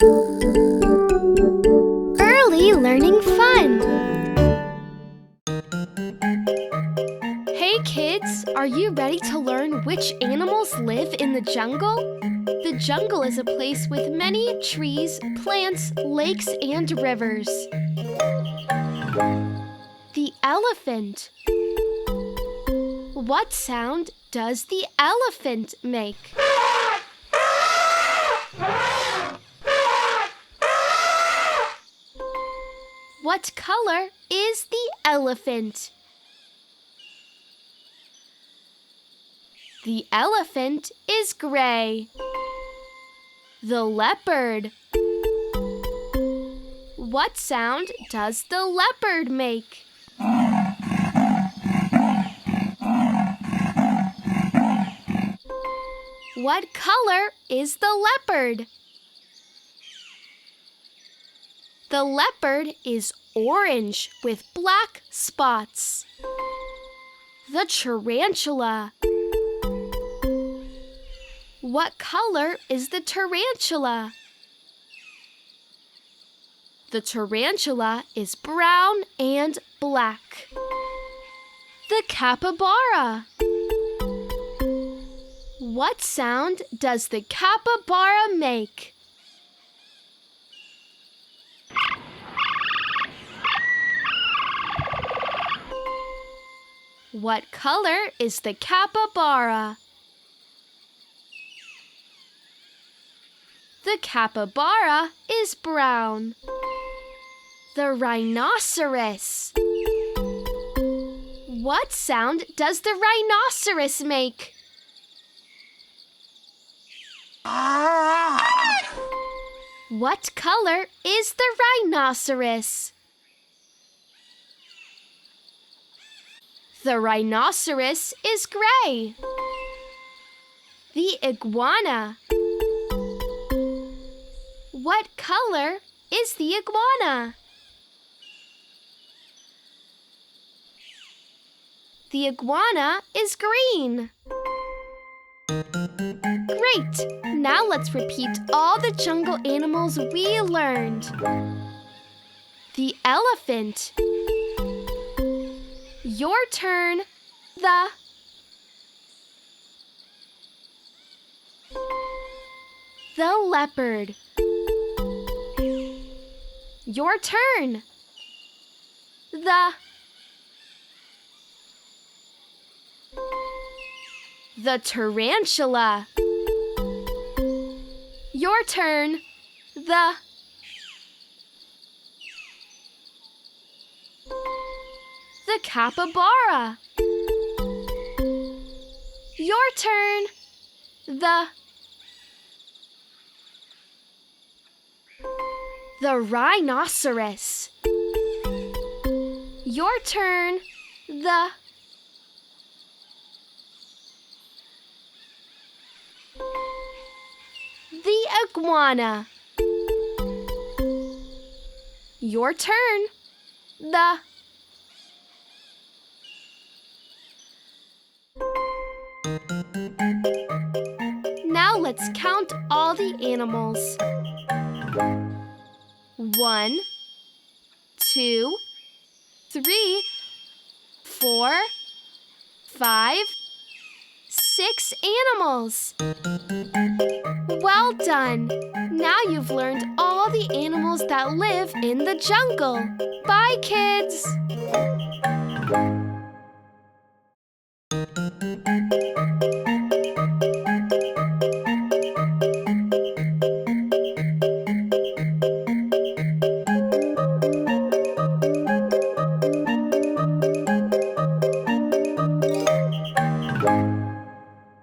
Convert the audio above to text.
Early learning fun. Hey kids, are you ready to learn which animals live in the jungle? The jungle is a place with many trees, plants, lakes, and rivers. The elephant. What sound does the elephant make? What color is the elephant? The elephant is gray. The leopard. What sound does the leopard make? What color is the leopard? The leopard is orange with black spots. The tarantula. What color is the tarantula? The tarantula is brown and black. The capybara. What sound does the capybara make? What color is the capybara? The capybara is brown. The rhinoceros. What sound does the rhinoceros make? What color is the rhinoceros? The rhinoceros is gray. The iguana. What color is the iguana? The iguana is green. Great! Now let's repeat all the jungle animals we learned. The elephant. Your turn. The leopard. Your turn. The tarantula. Your turn. The capybara. Your turn. The rhinoceros. Your turn. The iguana. Your turn. Now let's count all the animals. 1, 2, 3, 4, 5, 6 animals. Well done! Now you've learned all the animals that live in the jungle. Bye, kids!